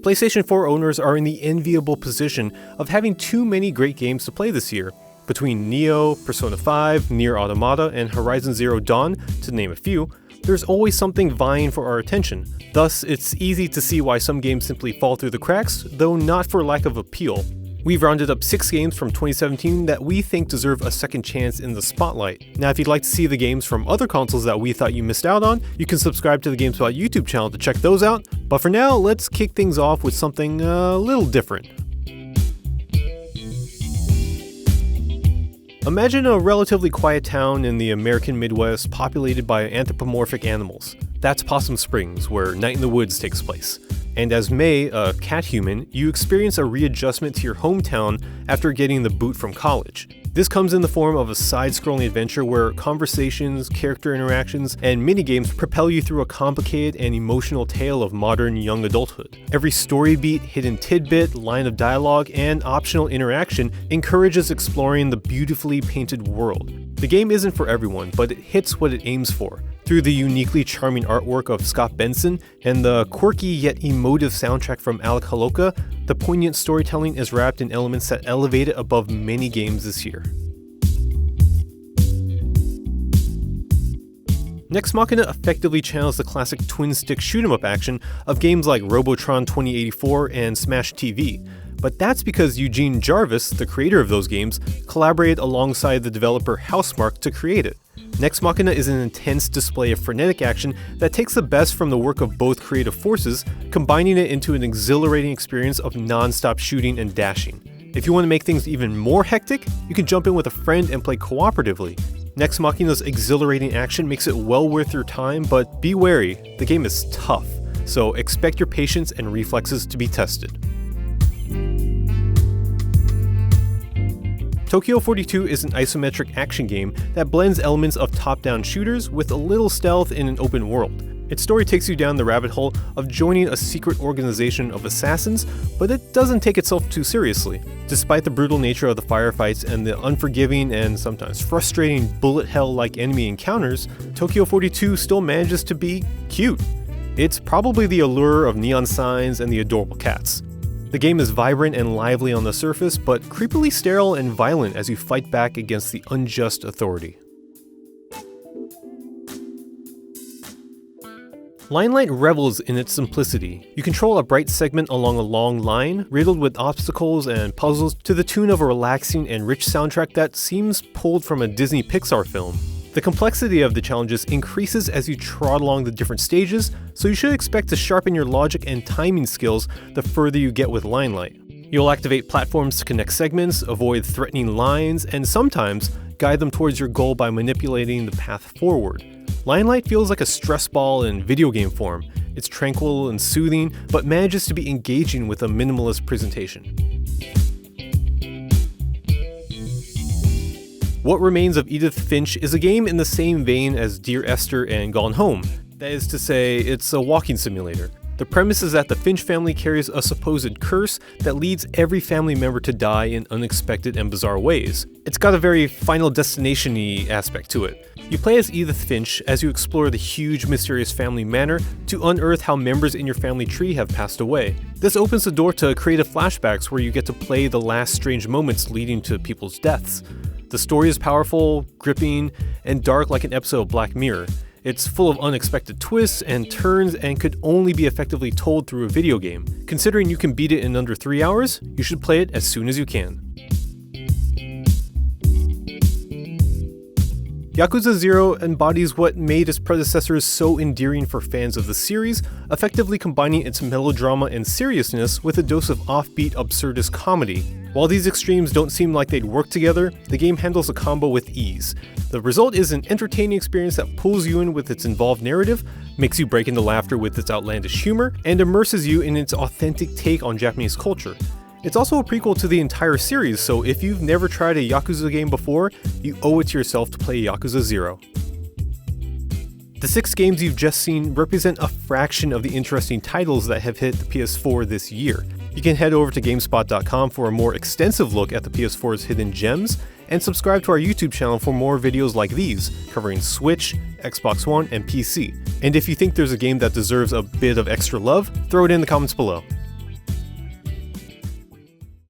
PlayStation 4 owners are in the enviable position of having too many great games to play this year. Between Nioh, Persona 5, Nier Automata, and Horizon Zero Dawn, to name a few, there's always something vying for our attention. Thus, it's easy to see why some games simply fall through the cracks, though not for lack of appeal. We've rounded up 6 games from 2017 that we think deserve a second chance in the spotlight. Now, if you'd like to see the games from other consoles that we thought you missed out on, you can subscribe to the GameSpot YouTube channel to check those out. But for now, let's kick things off with something a little different. Imagine a relatively quiet town in the American Midwest populated by anthropomorphic animals. That's Possum Springs, where Night in the Woods takes place. And as May, a cat human, you experience a readjustment to your hometown after getting the boot from college. This comes in the form of a side-scrolling adventure where conversations, character interactions, and minigames propel you through a complicated and emotional tale of modern young adulthood. Every story beat, hidden tidbit, line of dialogue, and optional interaction encourages exploring the beautifully painted world. The game isn't for everyone, but it hits what it aims for. Through the uniquely charming artwork of Scott Benson and the quirky yet emotive soundtrack from Alec Holowka, the poignant storytelling is wrapped in elements that elevate it above many games this year. Nex Machina effectively channels the classic twin-stick shoot-'em-up action of games like Robotron 2084 and Smash TV, but that's because Eugene Jarvis, the creator of those games, collaborated alongside the developer Housemarque to create it. Nex Machina is an intense display of frenetic action that takes the best from the work of both creative forces, combining it into an exhilarating experience of non-stop shooting and dashing. If you want to make things even more hectic, you can jump in with a friend and play cooperatively. Nex Machina's exhilarating action makes it well worth your time, but be wary, the game is tough, so expect your patience and reflexes to be tested. Tokyo 42 is an isometric action game that blends elements of top-down shooters with a little stealth in an open world. Its story takes you down the rabbit hole of joining a secret organization of assassins, but it doesn't take itself too seriously. Despite the brutal nature of the firefights and the unforgiving and sometimes frustrating bullet hell-like enemy encounters, Tokyo 42 still manages to be cute. It's probably the allure of neon signs and the adorable cats. The game is vibrant and lively on the surface, but creepily sterile and violent as you fight back against the unjust authority. Limelight revels in its simplicity. You control a bright segment along a long line, riddled with obstacles and puzzles to the tune of a relaxing and rich soundtrack that seems pulled from a Disney Pixar film. The complexity of the challenges increases as you trot along the different stages, so you should expect to sharpen your logic and timing skills the further you get with Limelight. You'll activate platforms to connect segments, avoid threatening lines, and sometimes guide them towards your goal by manipulating the path forward. Limelight feels like a stress ball in video game form. It's tranquil and soothing, but manages to be engaging with a minimalist presentation. What Remains of Edith Finch is a game in the same vein as Dear Esther and Gone Home. That is to say, it's a walking simulator. The premise is that the Finch family carries a supposed curse that leads every family member to die in unexpected and bizarre ways. It's got a very Final Destination-y aspect to it. You play as Edith Finch as you explore the huge, mysterious family manor to unearth how members in your family tree have passed away. This opens the door to creative flashbacks where you get to play the last strange moments leading to people's deaths. The story is powerful, gripping, and dark like an episode of Black Mirror. It's full of unexpected twists and turns and could only be effectively told through a video game. Considering you can beat it in under 3 hours, you should play it as soon as you can. Yakuza Zero embodies what made its predecessors so endearing for fans of the series, effectively combining its melodrama and seriousness with a dose of offbeat, absurdist comedy. While these extremes don't seem like they'd work together, the game handles a combo with ease. The result is an entertaining experience that pulls you in with its involved narrative, makes you break into laughter with its outlandish humor, and immerses you in its authentic take on Japanese culture. It's also a prequel to the entire series, so if you've never tried a Yakuza game before, you owe it to yourself to play Yakuza Zero. The 6 games you've just seen represent a fraction of the interesting titles that have hit the PS4 this year. You can head over to GameSpot.com for a more extensive look at the PS4's hidden gems, and subscribe to our YouTube channel for more videos like these, covering Switch, Xbox One, and PC. And if you think there's a game that deserves a bit of extra love, throw it in the comments below.